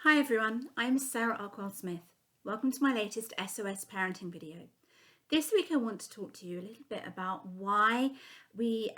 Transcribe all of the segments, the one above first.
Hi everyone, I'm Sarah Ockwell-Smith. Welcome to my latest SOS parenting video. This week I want to talk to you a little bit about why we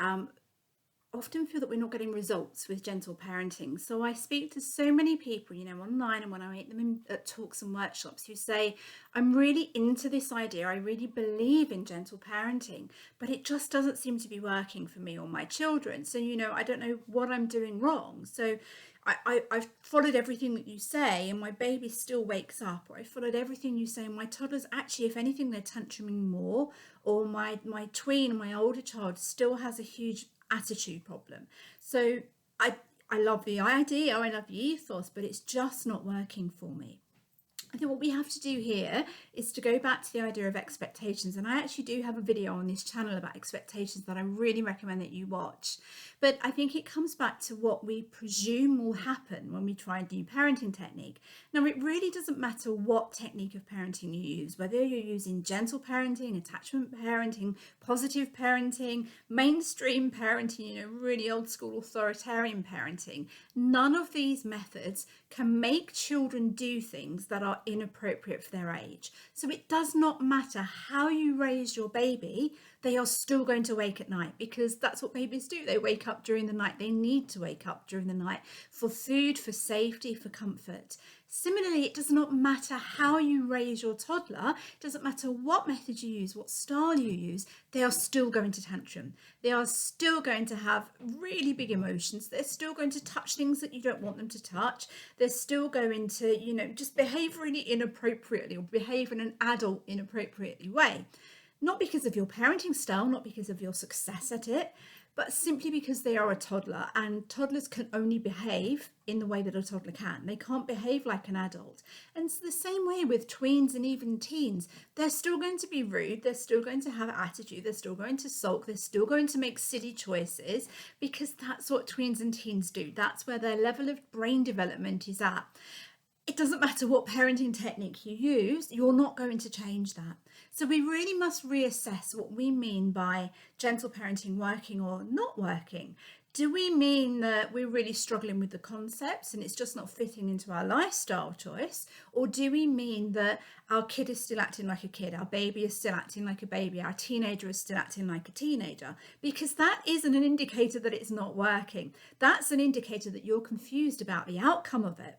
often feel that we're not getting results with gentle parenting. So I speak to so many people, online and when I meet them at talks and workshops who say, I'm really into this idea. I really believe in gentle parenting, but it just doesn't seem to be working for me or my children. So, I don't know what I'm doing wrong. So I've followed everything that you say and my baby still wakes up, or I followed everything you say and my toddler's actually, if anything, they're tantruming more, or my tween, my older child, still has a huge attitude problem. So I love the idea, I love the ethos, but it's just not working for me. I think what we have to do here is to go back to the idea of expectations. And I actually do have a video on this channel about expectations that I really recommend that you watch. But I think it comes back to what we presume will happen when we try a new parenting technique. Now, it really doesn't matter what technique of parenting you use, whether you're using gentle parenting, attachment parenting, positive parenting, mainstream parenting, really old school authoritarian parenting. None of these methods can make children do things that are inappropriate for their age. So it does not matter how you raise your baby, they are still going to wake at night, because that's what babies do. They wake up during the night. They need to wake up during the night for food, for safety, for comfort. Similarly, it does not matter how you raise your toddler. It doesn't matter what method you use, what style you use, they are still going to tantrum. They are still going to have really big emotions. They're still going to touch things that you don't want them to touch. They're still going to, just behave really inappropriately or behave in an adult inappropriately way. Not because of your parenting style, not because of your success at it, but simply because they are a toddler, and toddlers can only behave in the way that a toddler can. They can't behave like an adult. And it's the same way with tweens and even teens. They're still going to be rude. They're still going to have attitude. They're still going to sulk. They're still going to make silly choices, because that's what tweens and teens do. That's where their level of brain development is at. It doesn't matter what parenting technique you use, you're not going to change that. So we really must reassess what we mean by gentle parenting working or not working. Do we mean that we're really struggling with the concepts and it's just not fitting into our lifestyle choice? Or do we mean that our kid is still acting like a kid, our baby is still acting like a baby, our teenager is still acting like a teenager? Because that isn't an indicator that it's not working. That's an indicator that you're confused about the outcome of it.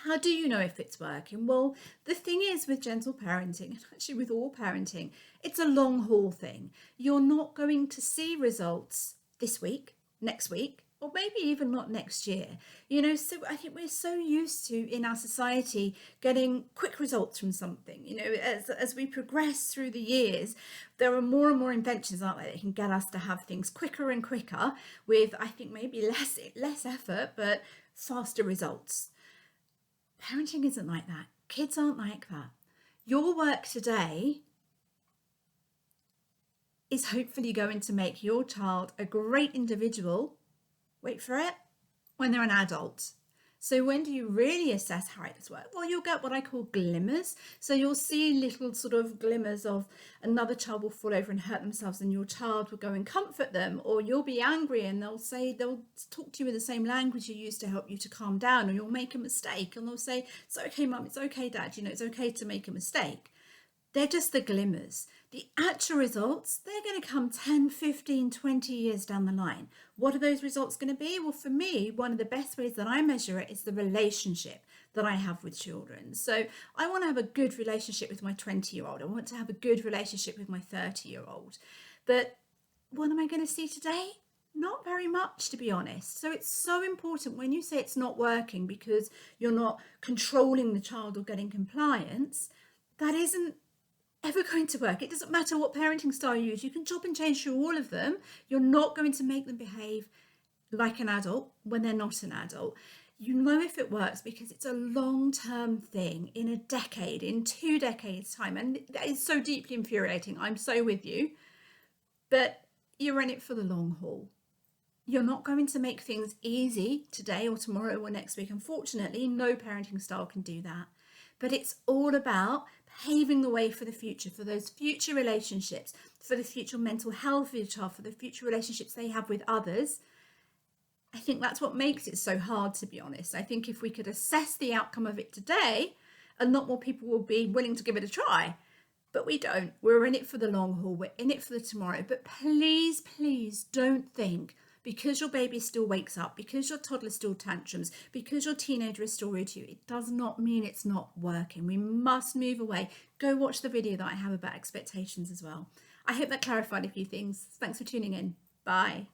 How do you know if it's working? Well, the thing is with gentle parenting, and actually with all parenting, it's a long haul thing. You're not going to see results this week, next week, or maybe even not next year. So I think we're so used to, in our society, getting quick results from something. As we progress through the years, there are more and more inventions, aren't there, that can get us to have things quicker and quicker with, I think, maybe less effort, but faster results. Parenting isn't like that. Kids aren't like that. Your work today is hopefully going to make your child a great individual, wait for it, when they're an adult. So when do you really assess how it's worked? Well, you'll get what I call glimmers. So you'll see little sort of glimmers of another child will fall over and hurt themselves and your child will go and comfort them, or you'll be angry and they'll talk to you in the same language you use to help you to calm down, or you'll make a mistake and they'll say, it's okay, mum, it's okay, dad, it's okay to make a mistake. They're just the glimmers. The actual results, they're going to come 10, 15, 20 years down the line. What are those results going to be? Well, for me, one of the best ways that I measure it is the relationship that I have with children. So I want to have a good relationship with my 20-year-old. I want to have a good relationship with my 30-year-old. But what am I going to see today? Not very much, to be honest. So it's so important when you say it's not working because you're not controlling the child or getting compliance, that isn't ever going to work. It doesn't matter what parenting style you use. You can chop and change through all of them. You're not going to make them behave like an adult when they're not an adult. You know if it works because it's a long-term thing, in a decade, in 2 decades time. And that is so deeply infuriating. I'm so with you. But you're in it for the long haul. You're not going to make things easy today or tomorrow or next week. Unfortunately, no parenting style can do that. But it's all about paving the way for the future, for those future relationships, for the future mental health of your child, for the future relationships they have with others. I think that's what makes it so hard, to be honest. I think if we could assess the outcome of it today, a lot more people will be willing to give it a try. But we don't. We're in it for the long haul. We're in it for the tomorrow. But please, please don't think because your baby still wakes up, because your toddler still tantrums, because your teenager is still rude to you, it does not mean it's not working. We must move away. Go watch the video that I have about expectations as well. I hope that clarified a few things. Thanks for tuning in. Bye.